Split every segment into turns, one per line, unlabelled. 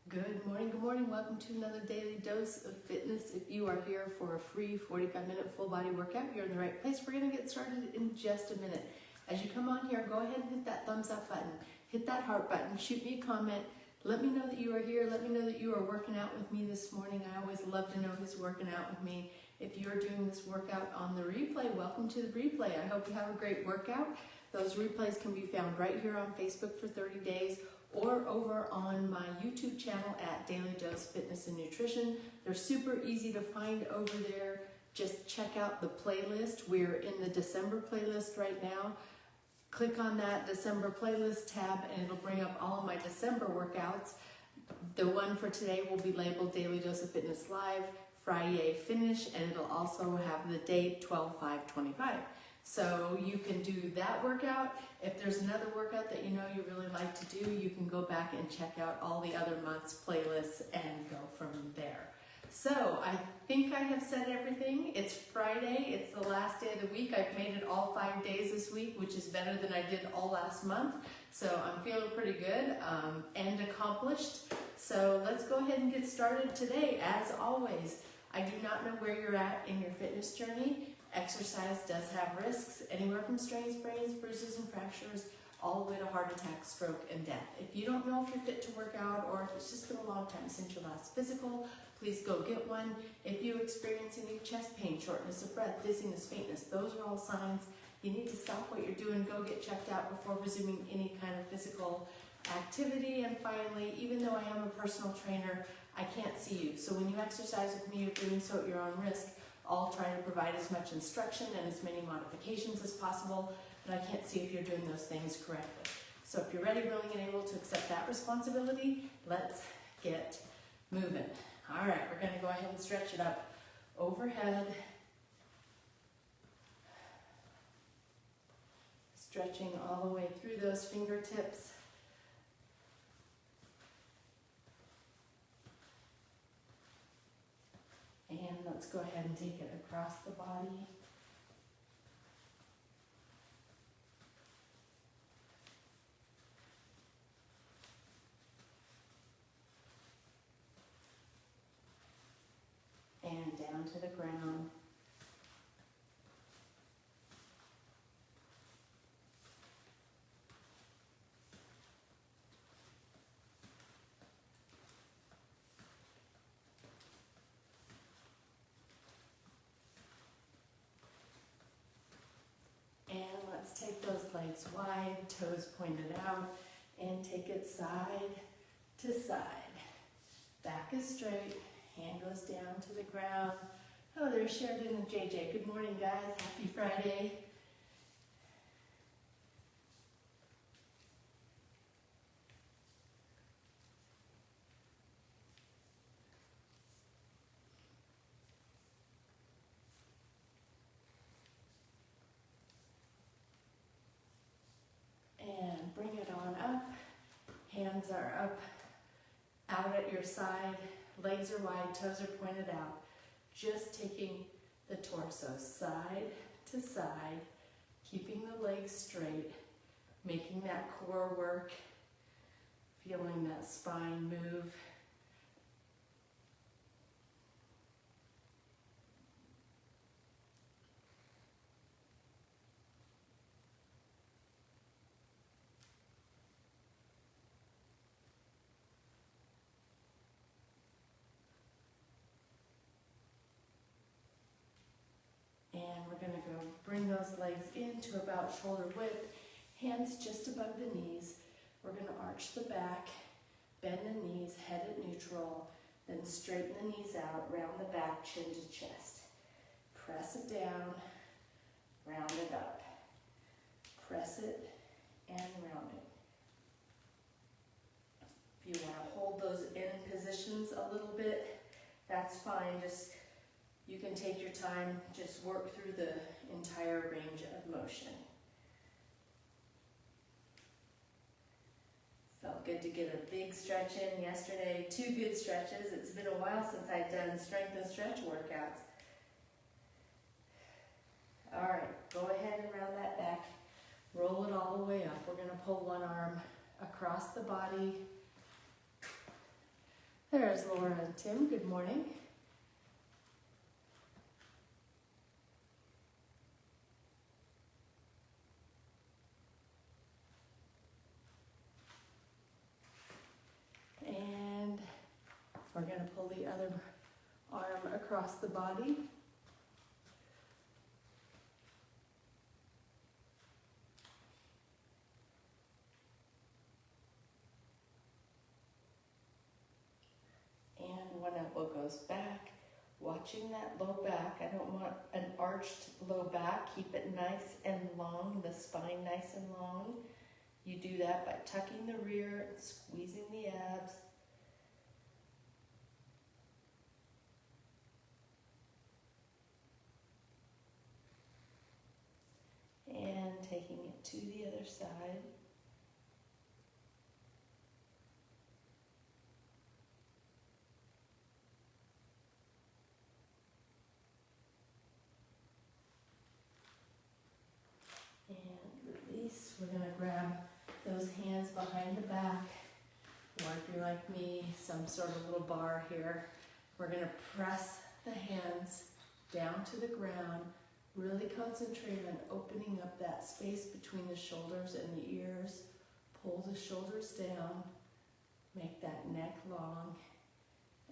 Good morning. Welcome to another daily dose of fitness. If you are here for a free 45-minute full body workout, you're in the right place. We're gonna get started in just a minute. As you come on here, go ahead and hit that thumbs up button, hit that heart button, shoot me a comment. Let me know that you are here. Let me know that you are working out with me this morning. I always love to know who's working out with me. If you're doing this workout on the replay, welcome to the replay. I hope you have a great workout. Those replays can be found right here on Facebook for 30 days or over on my YouTube channel at Daily Dose Fitness and Nutrition. They're super easy to find over there. Just check out the playlist. We're in the December playlist right now. Click on that December playlist tab and it'll bring up all of my December workouts. The one for today will be labeled Daily Dose of Fitness Live, FriYay Finish, and it'll also have the date 12/5/25. So you can do that workout. If there's another workout that you know you really like to do, you can go back and check out all the other months' playlists and go from there. So I think I have said everything. It's Friday, it's the last day of the week. I've made it all 5 days this week, which is better than I did all last month. So I'm feeling pretty good and accomplished. So let's go ahead and get started today. As always, I do not know where you're at in your fitness journey. Exercise does have risks, anywhere from strains, sprains, bruises, and fractures, all the way to heart attack, stroke, and death. If you don't know if you're fit to work out or if it's just been a long time since your last physical, please go get one. If you experience any chest pain, shortness of breath, dizziness, faintness, those are all signs you need to stop what you're doing, go get checked out before resuming any kind of physical activity. And finally, even though I am a personal trainer, I can't see you. So when you exercise with me, you're doing so at your own risk. I'll try to provide as much instruction and as many modifications as possible, but I can't see if you're doing those things correctly. So if you're ready, willing, and able to accept that responsibility, let's get moving. All right, we're gonna go ahead and stretch it up overhead. Stretching all the way through those fingertips. And let's go ahead and take it across the body. And down to the ground. And let's take those legs wide, toes pointed out, and take it side to side. Back is straight, hand goes down to the ground. Oh, there's Sheridan and JJ. Good morning, guys. Happy Friday. And bring it on up. Hands are up, out at your side. Legs are wide, toes are pointed out. Just taking the torso side to side, keeping the legs straight, making that core work, feeling that spine move. And we're going to go bring those legs into about shoulder width, hands just above the knees. We're going to arch the back, bend the knees, head at neutral, then straighten the knees out, round the back, chin to chest. Press it down, round it up. Press it and round it. If you want to hold those in positions a little bit, that's fine. Just you can take your time, just work through the entire range of motion. Felt good to get a big stretch in yesterday, 2 good stretches. It's been a while since I've done strength and stretch workouts. All right, go ahead and round that back. Roll it all the way up. We're going to pull one arm across the body, There's Laura and Tim. Good morning. And we're going to pull the other arm across the body. And one elbow goes back, watching that low back. I don't want an arched low back. Keep it nice and long, the spine nice and long. You do that by tucking the rear and squeezing the abs. And taking it to the other side. And release. We're going to grab those hands behind the back, or if you're like me, some sort of little bar here. We're going to press the hands down to the ground, really concentrate on opening up that space between the shoulders and the ears. Pull the shoulders down, make that neck long,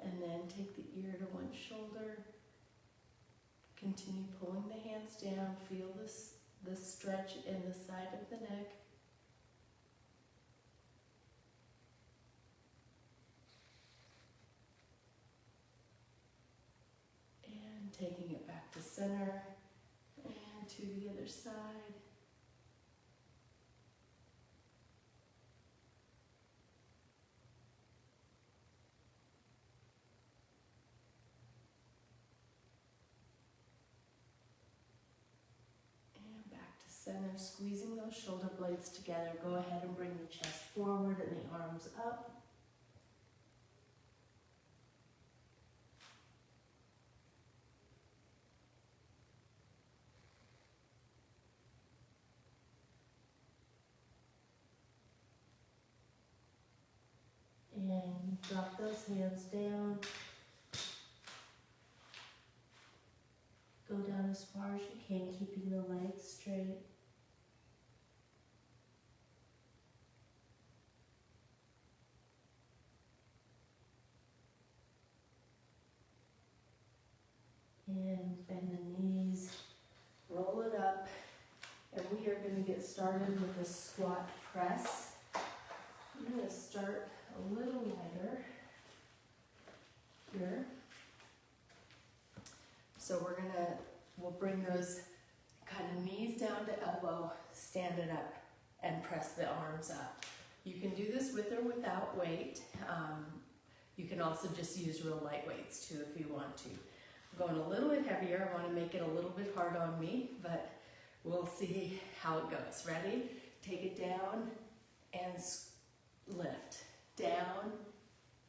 and then take the ear to one shoulder. Continue pulling the hands down, feel the stretch in the side of the neck. And taking it back to center and to the other side. Center, squeezing those shoulder blades together. Go ahead and bring the chest forward and the arms up. And drop those hands down. Go down as far as you can, keeping the legs straight. And bend the knees, roll it up, and we are going to get started with a squat press. I'm going to start a little lighter here. So we'll bring those kind of knees down to elbow, stand it up, and press the arms up. You can do this with or without weight. You can also just use real light weights too if you want to. I'm going a little bit heavier. I want to make it a little bit hard on me, but we'll see how it goes. Ready? Take it down and lift. Down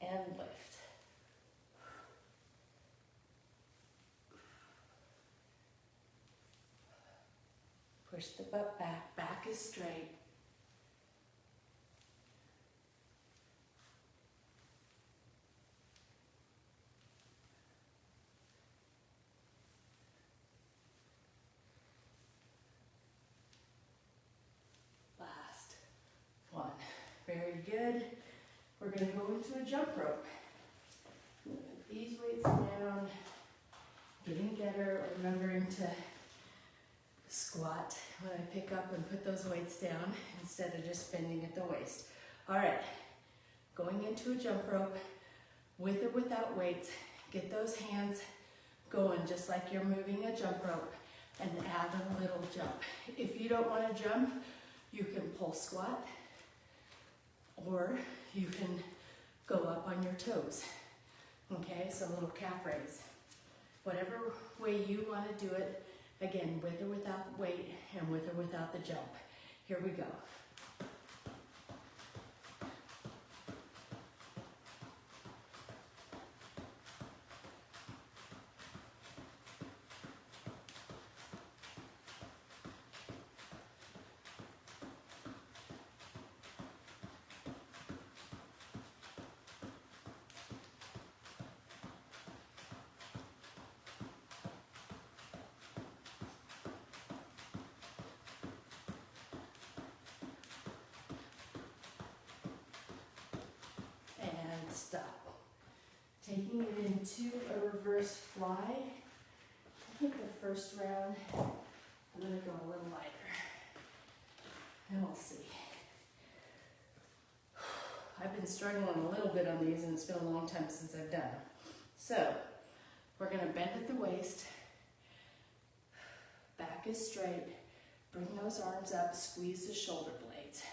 and lift. Push the butt back. Back is straight. Last one. Very good. We're going to go into a jump rope. Put these weights down. Getting better. Remembering to squat when I pick up and put those weights down instead of just bending at the waist. All right, going into a jump rope with or without weights. Get those hands going just like you're moving a jump rope and add a little jump. If you don't want to jump, you can pull squat or you can go up on your toes. Okay, so a little calf raise. Whatever way you want to do it. Again, with or without weight and with or without the jump. Here we go. Taking it into a reverse fly. I think the first round, I'm gonna go a little lighter. And we'll see. I've been struggling a little bit on these and it's been a long time since I've done them. So, we're gonna bend at the waist. Back is straight. Bring those arms up, squeeze the shoulder blades.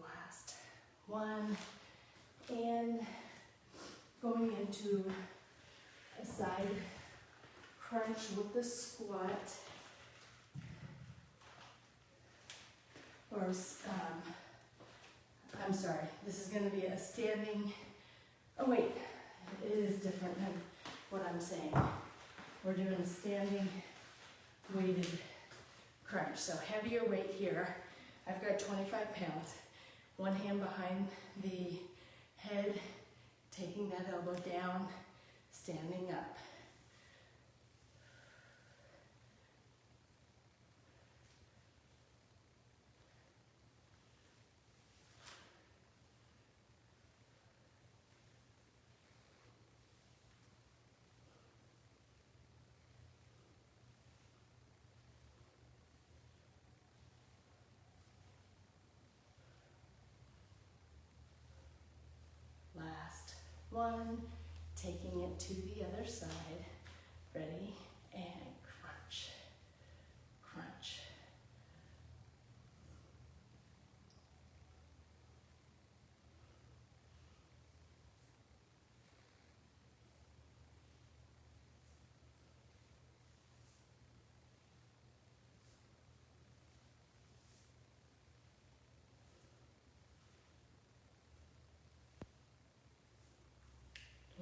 Last one, and going into a side crunch with the squat, or I'm sorry, this is going to be a standing, oh wait, it is different than what I'm saying. We're doing a standing weighted crunch, so heavier weight here. I've got 25 pounds, one hand behind the head, taking that elbow down, standing up. Last one, taking it to the other side. Ready, and crunch, crunch.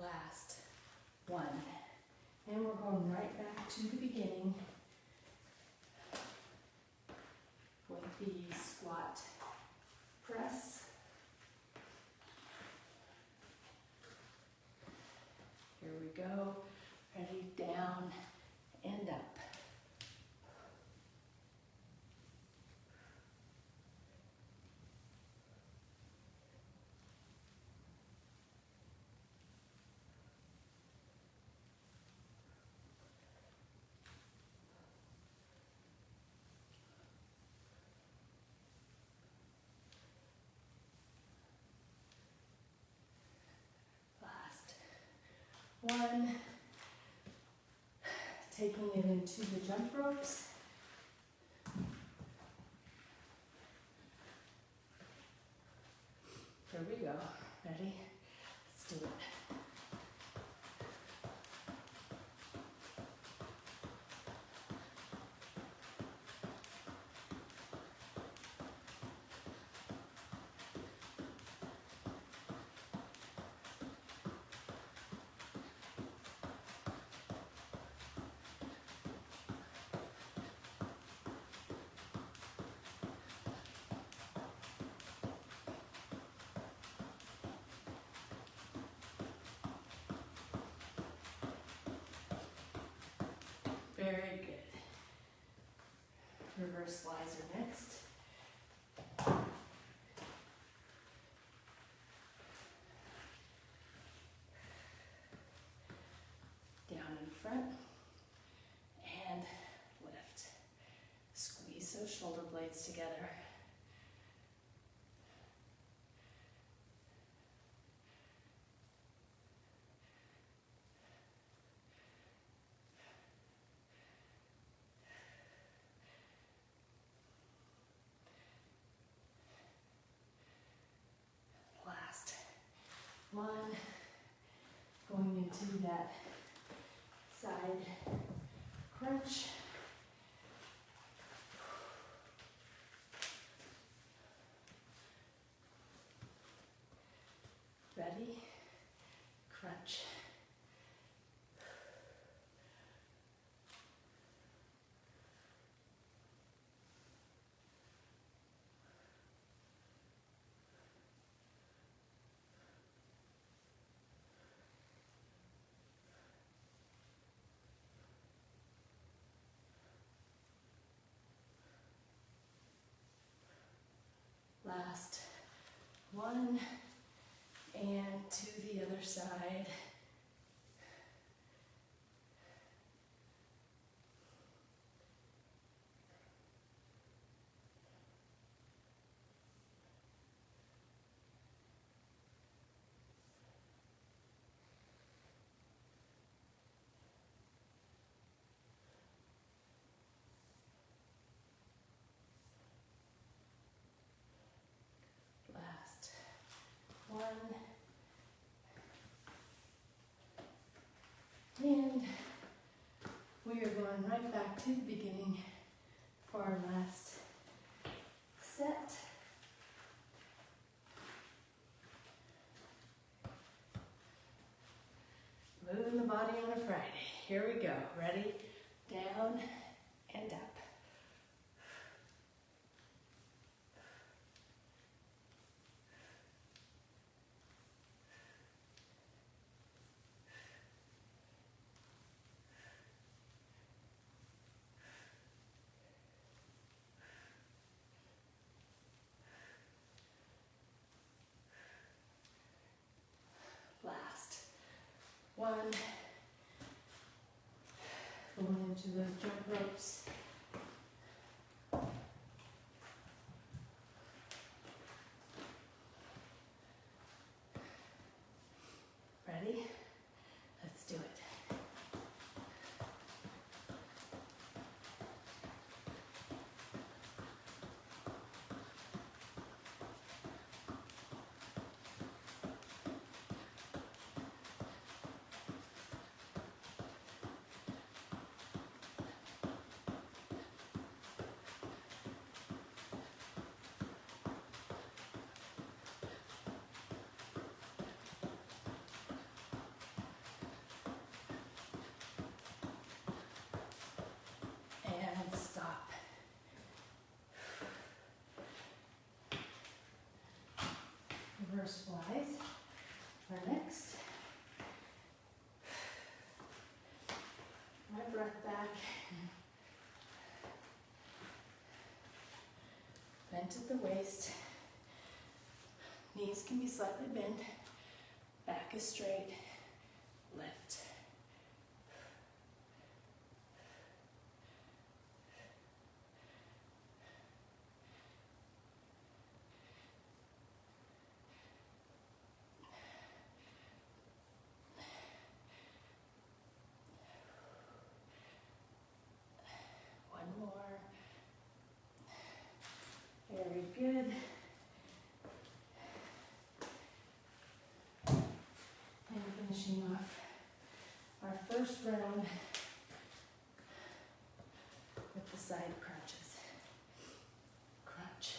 Last one. And we're going right back to the beginning with the squat press. Here we go. Ready, down and up. One, taking it into the jump ropes. Here we go. Ready? Let's do it. Very good. Reverse flies are next. Down in front and lift. Squeeze those shoulder blades together. One, going into that side crunch. Ready, crunch. one, and to the other side. Last one. And we are going right back to the beginning for our last set. Moving the body on a Friday. Here we go. Ready? Down and up. Last one. Going into those jump ropes. Ready? Let's do it. And stop. Reverse flies are next. My breath back. Bent at the waist. Knees can be slightly bent. Back is straight. Lift. One more. Very good. And finishing off our first round with the side crunches. Crunch.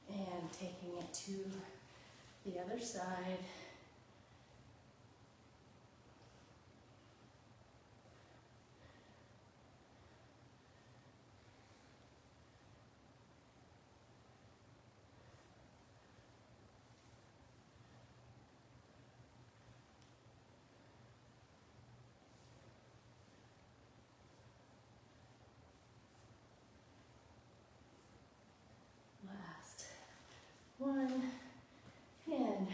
And taking it to the other side. Last one. And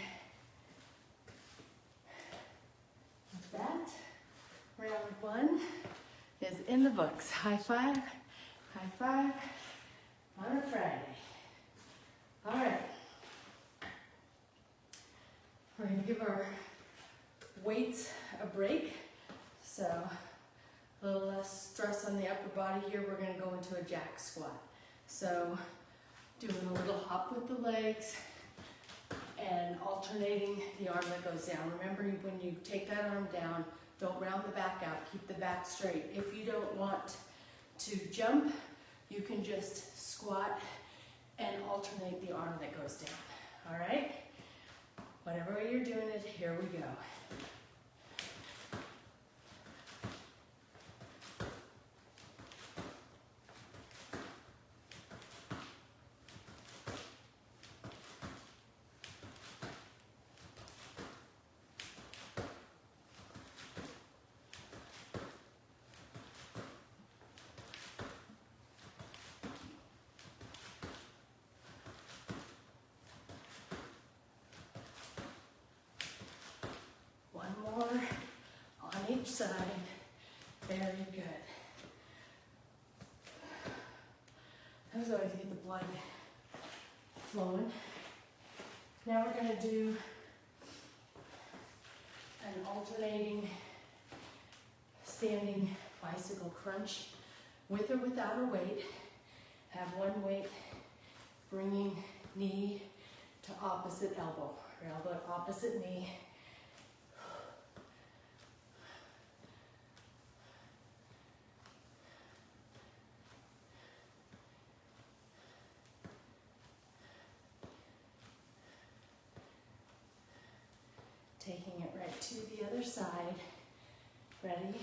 with that, round one is in the books. High five on a Friday. All right. We're going to give our weights a break. So a little less stress on the upper body here. We're going to go into a jack squat. So doing a little hop with the legs and alternating the arm that goes down. Remember, when you take that arm down, don't round the back out. Keep the back straight. If you don't want to jump, you can just squat and alternate the arm that goes down. All right? Whatever way you're doing it, here we go. each side. Very good. That was always to get the blood flowing. Now we're going to do an alternating standing bicycle crunch with or without a weight. Have one weight bringing knee to opposite elbow, or elbow to opposite knee. Taking it right to the other side. Ready?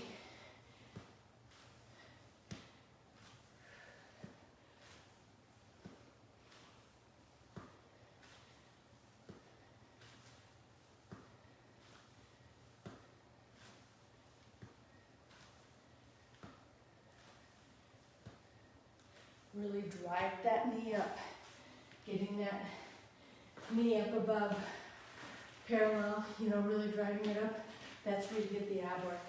Really drive that knee up, getting that knee up above parallel, really driving it up. That's where you get the ab work.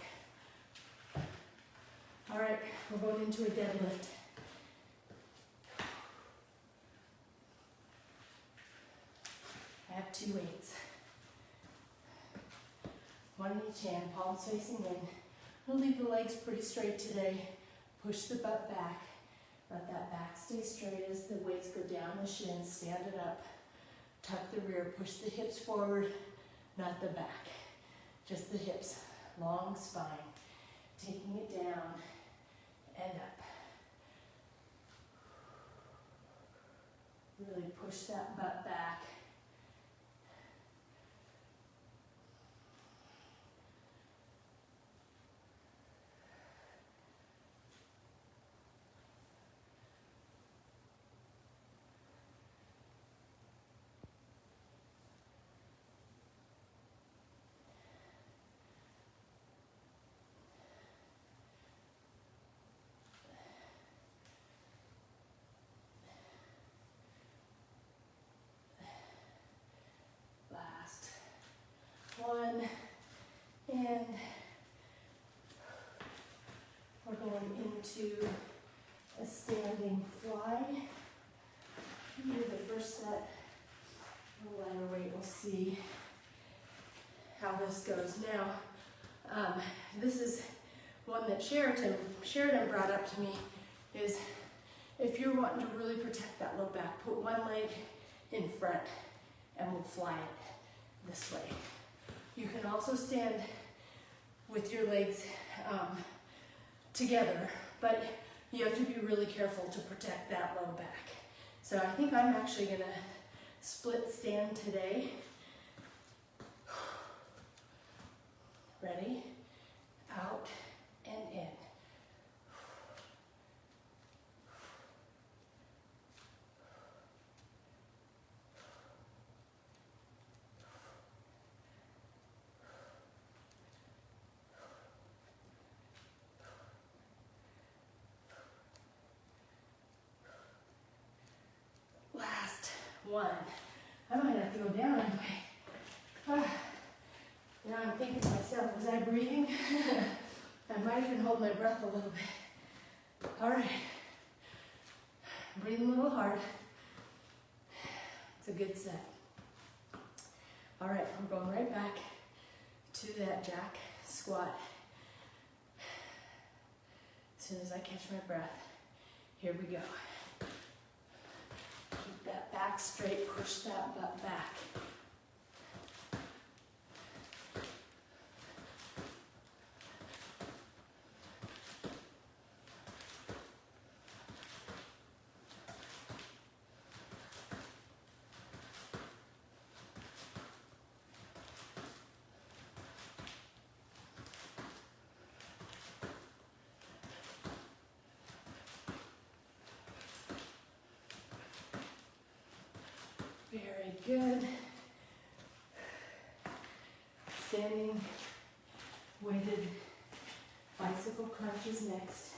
All right, we're going into a deadlift. I have 2 weights. One in each hand, palms facing in. I'll leave the legs pretty straight today. Push the butt back. Let that back stay straight as the weights go down the shins. Stand it up. Tuck the rear. Push the hips forward, not the back. Just the hips. Long spine. Taking it down and up. Really push that butt back. One, and we're going into a standing fly. Do the first set, a lighter weight. We'll see how this goes. Now, this is one that Sheridan brought up to me, is if you're wanting to really protect that low back, put one leg in front and we'll fly it this way. You can also stand with your legs together, but you have to be really careful to protect that low back. So I think I'm actually gonna split stand today. Ready? Out and in. One. I might have to go down anyway. Now I'm thinking to myself, was I breathing? I might even hold my breath a little bit. All right. Breathing a little hard. It's a good set. All right, we're going right back to that jack squat. As soon as I catch my breath, here we go. Keep that back straight, push that butt back. Very good. Standing weighted bicycle crunches next.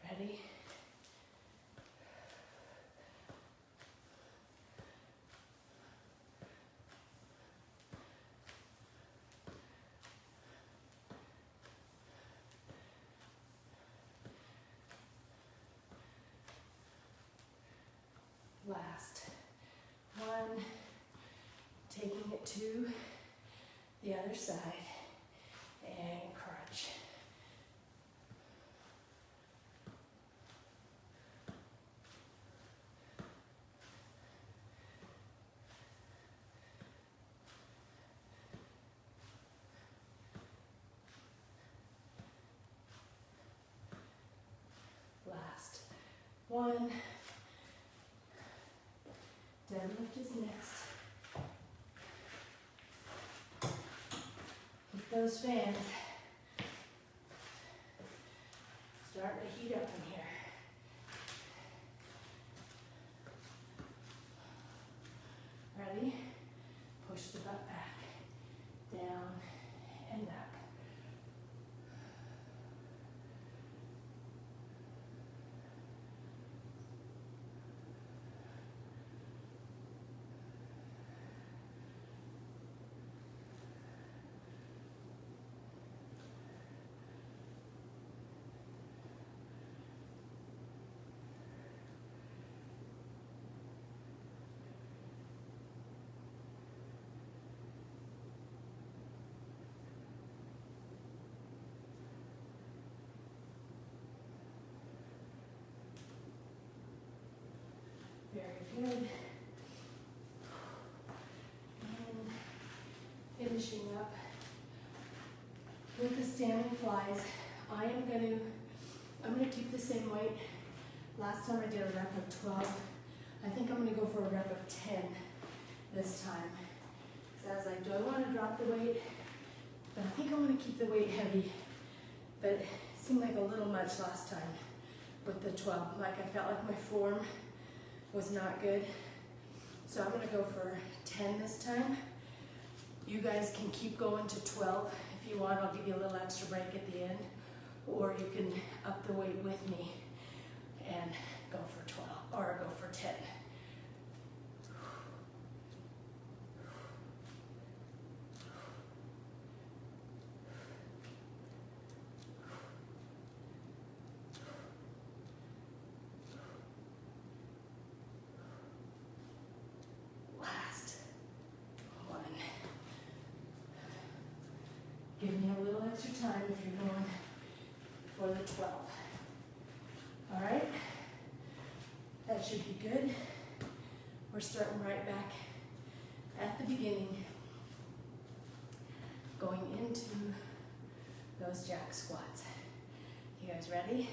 Ready? Last. One. Taking it to the other side. And crunch. Last. One. Deadlift is next. With those fans, starting to heat up in here. Ready? Push the butt back, down and up. Very good. And finishing up with the standing flies. I'm gonna keep the same weight. Last time I did a rep of 12. I think I'm gonna go for a rep of 10 this time. So I was like, do I want to drop the weight? But I think I want to keep the weight heavy. But it seemed like a little much last time with the 12. Like I felt like my form was not good. So I'm gonna go for 10 this time. You guys can keep going to 12 if you want. I'll give you a little extra break at the end. Or you can up the weight with me and go for 12 or go for 10. Give me a little extra time if you're going for the 12. All right, that should be good. We're starting right back at the beginning, going into those jack squats. You guys ready?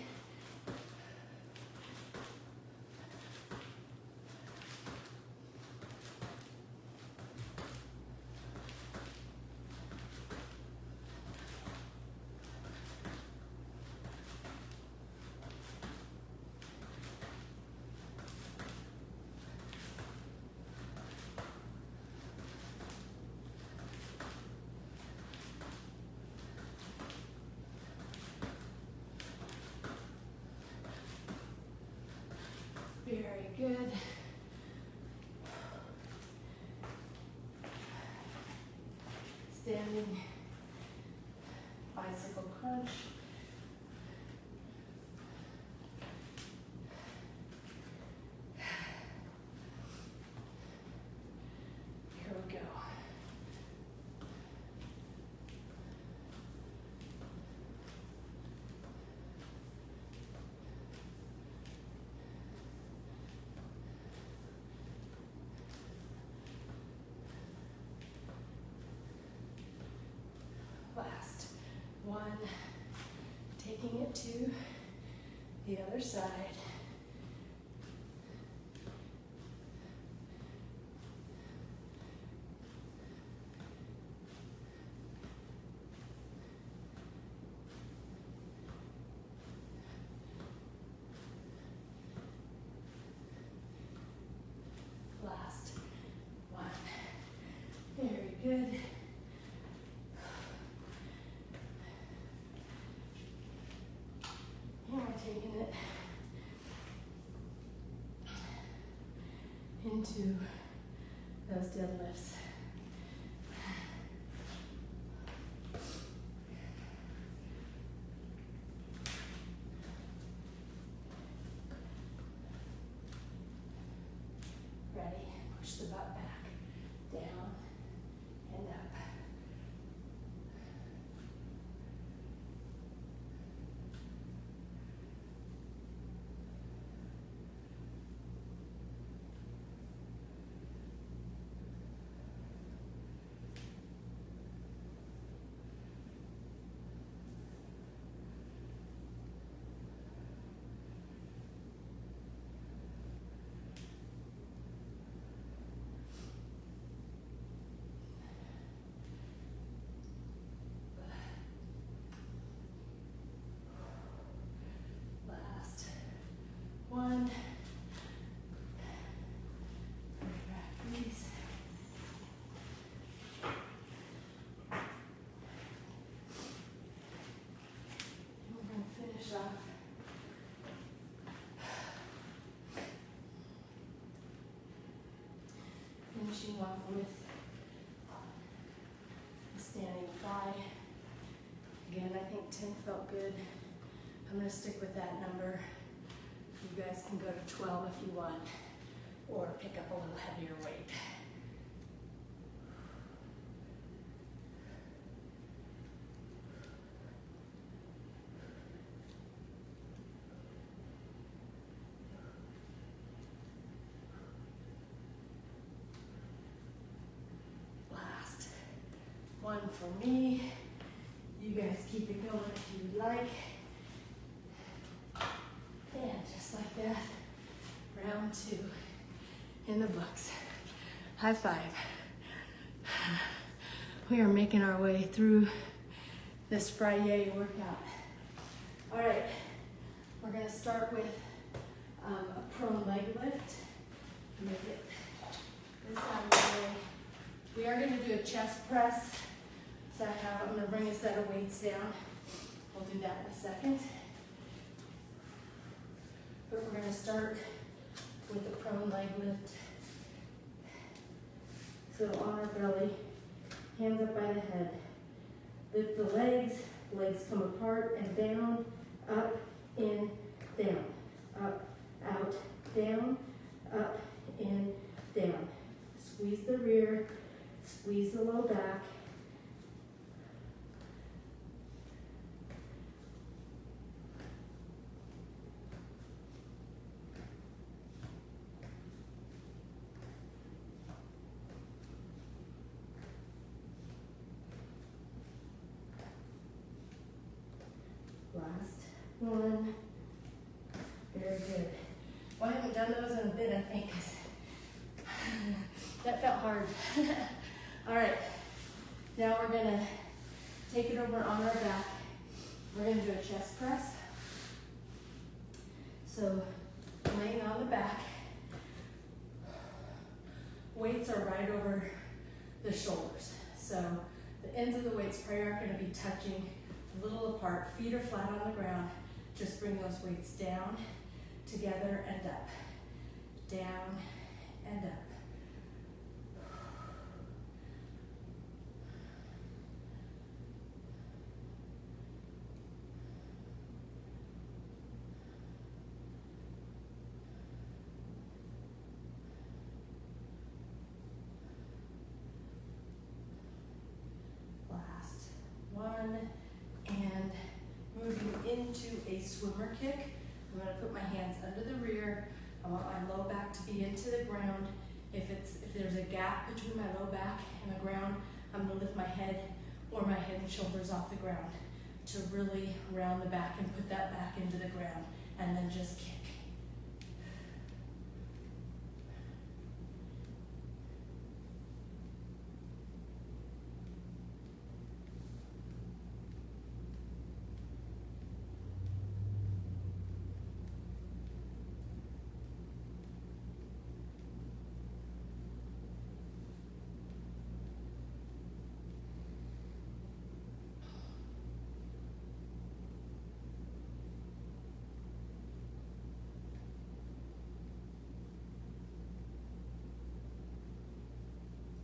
Very good. Standing bicycle crunch. Here we go. Last one, taking it to the other side. Last one, very good. Taking it into those deadlifts. push the butt back, down and up. One. Back, please. And we're going to finish off. Finishing off with a standing fly. Again, I think 10 felt good. I'm going to stick with that number. You guys can go to 12 if you want, or pick up a little heavier weight. Last one for me. You guys keep it going if you like. And just like that, round 2 in the books. High five. We are making our way through this FriYay workout. All right, we're gonna start with a prone leg lift. Make it this side of the way. We are gonna do a chest press. So I'm gonna bring a set of weights down. We'll do that in a second. But we're going to start with the prone leg lift. So on our belly, hands up by the head. Lift the legs, legs come apart and down, up, in, down. Up, out, down, up, in, down. Squeeze the rear, squeeze the low back. Last one. Very good. Well, I haven't done those in a bit, I think, 'cause that felt hard. All right, now we're gonna take it over on our back. We're gonna do a chest press. So laying on the back, weights are right over the shoulders. So the ends of the weights probably aren't gonna be touching, a little apart, feet are flat on the ground. Just bring those weights down, together and up, down and up. Last one. And moving into a swimmer kick. I'm going to put my hands under the rear. I want my low back to be into the ground. If there's a gap between my low back and the ground, I'm going to lift my head or my head and shoulders off the ground to really round the back and put that back into the ground, and then just kick.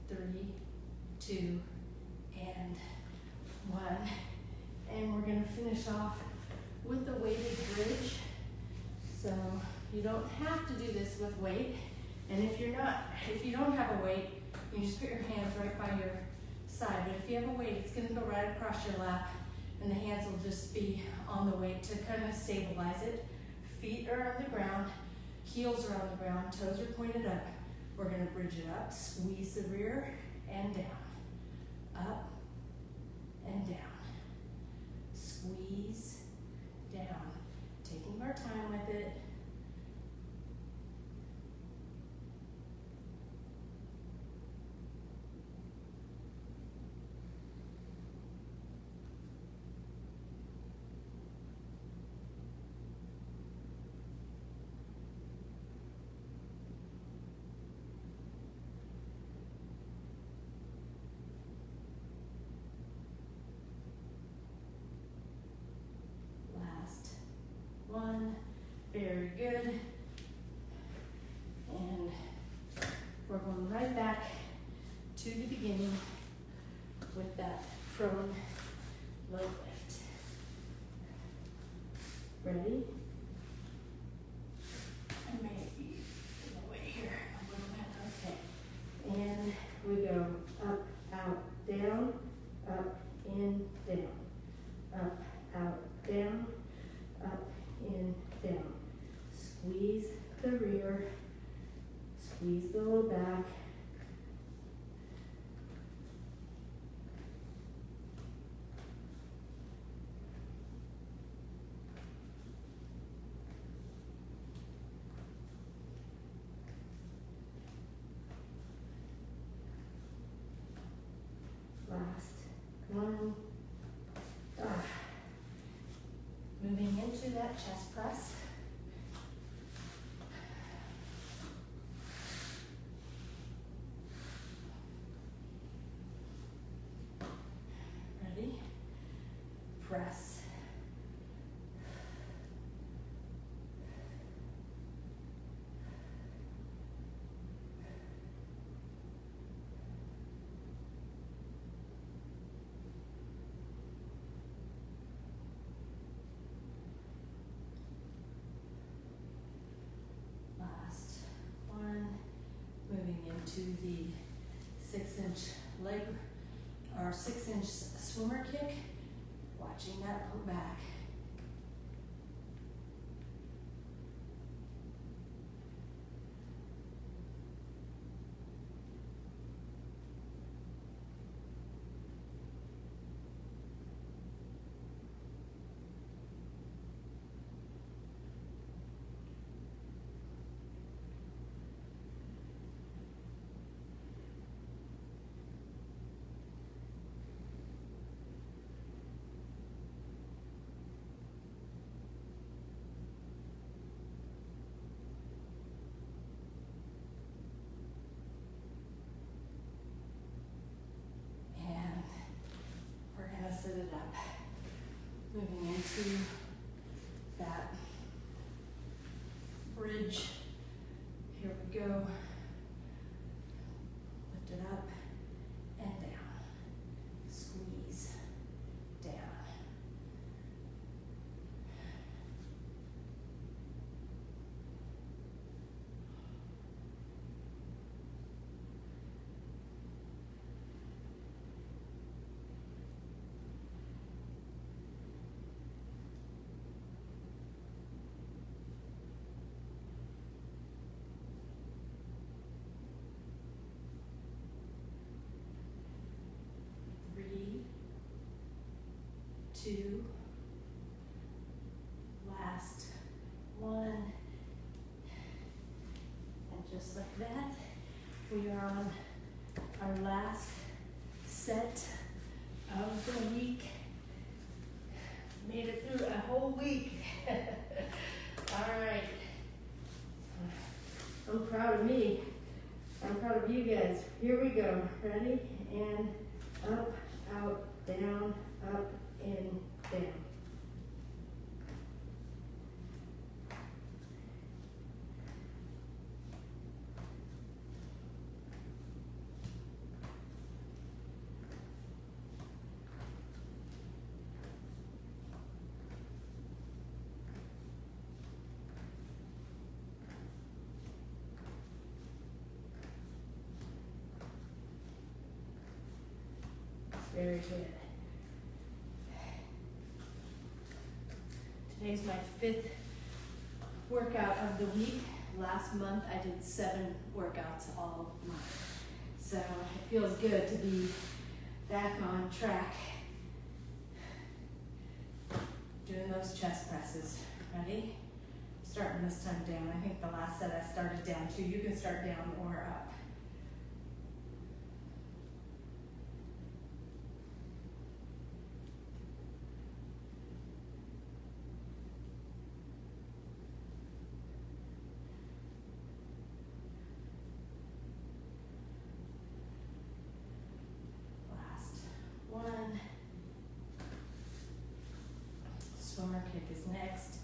Three, two, and one. And we're going to finish off with the weighted bridge. So you don't have to do this with weight. And if you don't have a weight, you just put your hands right by your side. But if you have a weight, it's gonna go right across your lap, and the hands will just be on the weight to kind of stabilize it. Feet are on the ground, heels are on the ground, toes are pointed up. We're gonna bridge it up, squeeze the rear and down. Up and down. Squeeze down. Taking our time with it. One, very good. And we're going right back to the beginning with that prone leg lift. Ready? I may be in the way here a little bit. Okay. And we go up, out, down, up, in, down. Up, out, down, up, in, down. Squeeze the rear, squeeze the low back. Last one. Moving into that chest press. Ready? Press. Moving into the 6-inch leg or 6-inch swimmer kick, watching that low back. Set it up. Moving into that bridge. Here we go. Lift it up and down. Squeeze down. Two, last one, and just like that, we are on our last set of the week. Made it through a whole week. All right, I'm proud of me. I'm proud of you guys. Here we go. Ready? And up, out, down, up, in, down. Very good. Today's my 5th workout of the week. Last month I did 7 workouts all month. So it feels good to be back on track. Doing those chest presses. Ready? Starting this time down. I think the last set I started down too. You can start down or up. Last one. Swimmer kick is next.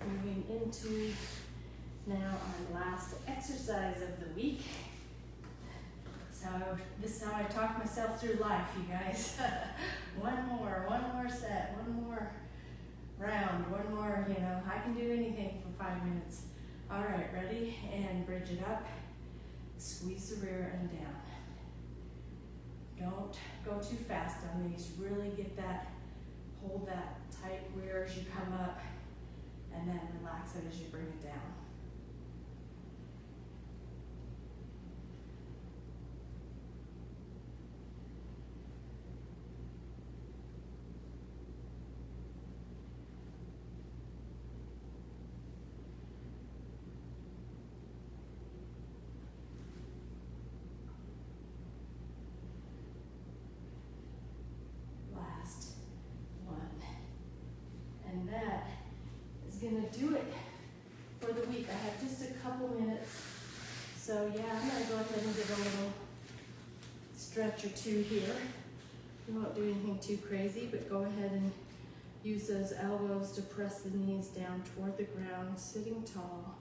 Moving into now our last exercise of the week. So this is how I talk myself through life, you guys. one more set, one more round, one more, I can do anything for 5 minutes. All right, ready? And bridge it up. Squeeze the rear and down. Don't go too fast on these. Really get that, hold that tight rear as you come up, and then relax it as you bring it down. Last one. And that is gonna do it for the week. I have just a couple minutes. So yeah, I'm gonna go ahead and give a little stretch or two here. We won't do anything too crazy, but go ahead and use those elbows to press the knees down toward the ground, sitting tall.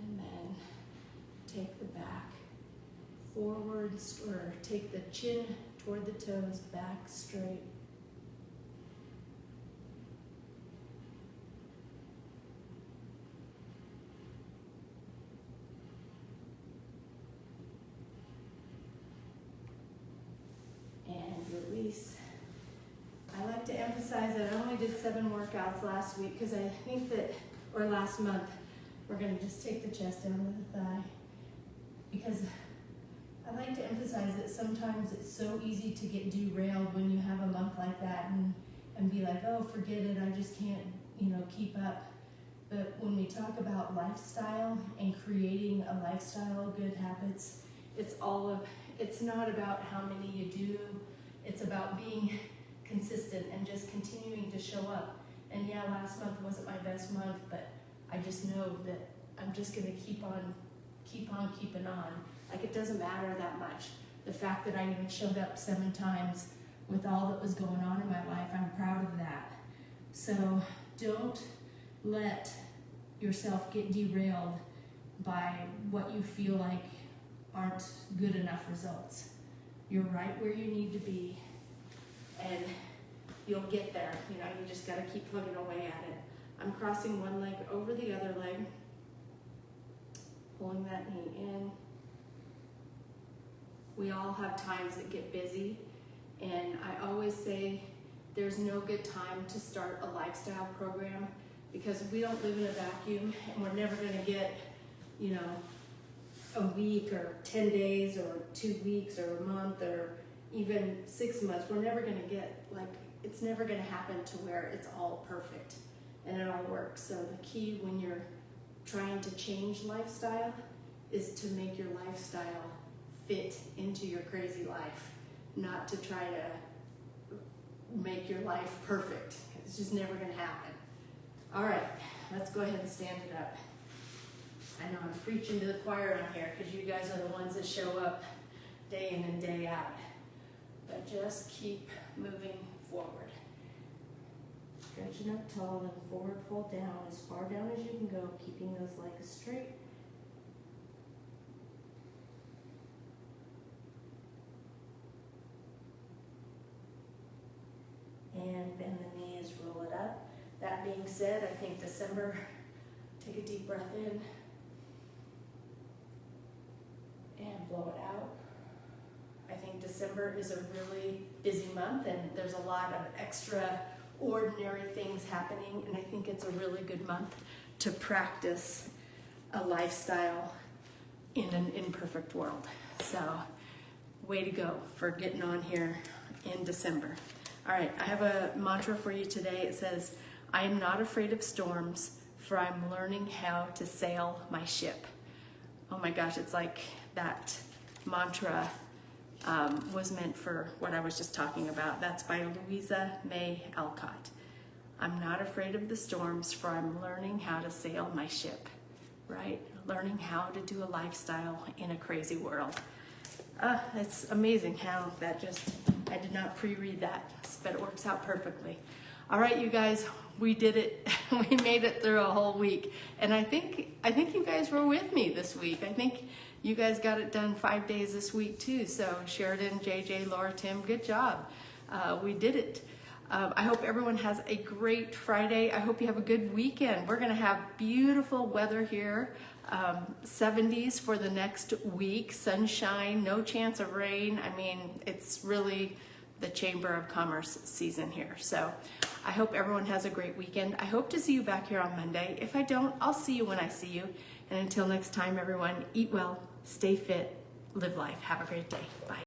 And then take the back forwards, or take the chin toward the toes, back straight. And release. I like to emphasize that I only did 7 workouts last week because I think that, or last month, we're going to just take the chest down to the thigh. Because I like to emphasize that sometimes it's so easy to get derailed when you have a month like that and be like, oh, forget it, I just can't, keep up. But when we talk about lifestyle and creating a lifestyle of good habits, it's not about how many you do, it's about being consistent and just continuing to show up. And yeah, last month wasn't my best month, but I just know that I'm just gonna keep on keeping on. Like, it doesn't matter that much. The fact that I even showed up 7 times with all that was going on in my life, I'm proud of that. So don't let yourself get derailed by what you feel like aren't good enough results. You're right where you need to be, and you'll get there. You just gotta keep plugging away at it. I'm crossing one leg over the other leg, pulling that knee in. We all have times that get busy, and I always say there's no good time to start a lifestyle program, because we don't live in a vacuum, and we're never gonna get, a week or 10 days or 2 weeks or a month or even 6 months. We're never gonna get, it's never gonna happen to where it's all perfect and it all works. So the key when you're trying to change lifestyle is to make your lifestyle fit into your crazy life, not to try to make your life perfect. It's just never gonna happen. All right, let's go ahead and stand it up. I know I'm preaching to the choir on here because you guys are the ones that show up day in and day out. But just keep moving forward. Stretching up tall and forward fold down as far down as you can go, keeping those legs straight. And bend the knees, roll it up. That being said, I think December, take a deep breath in and blow it out. I think December is a really busy month and there's a lot of extraordinary things happening, and I think it's a really good month to practice a lifestyle in an imperfect world. So, way to go for getting on here in December. All right, I have a mantra for you today. It says, I am not afraid of storms, for I'm learning how to sail my ship. Oh my gosh, it's like that mantra was meant for what I was just talking about. That's by Louisa May Alcott. I'm not afraid of the storms, for I'm learning how to sail my ship, right? Learning how to do a lifestyle in a crazy world. It's amazing how that just, I did not pre-read that, but it works out perfectly. All right, you guys, we did it. We made it through a whole week. And I think you guys were with me this week. I think you guys got it done 5 days this week too. So Sheridan, JJ, Laura, Tim, good job. We did it. I hope everyone has a great Friday. I hope you have a good weekend. We're gonna have beautiful weather here. 70s for the next week, sunshine, no chance of rain. I mean, it's really the Chamber of Commerce season here. So I hope everyone has a great weekend. I hope to see you back here on Monday. If I don't, I'll see you when I see you. And until next time, everyone, eat well, stay fit, live life. Have a great day. Bye.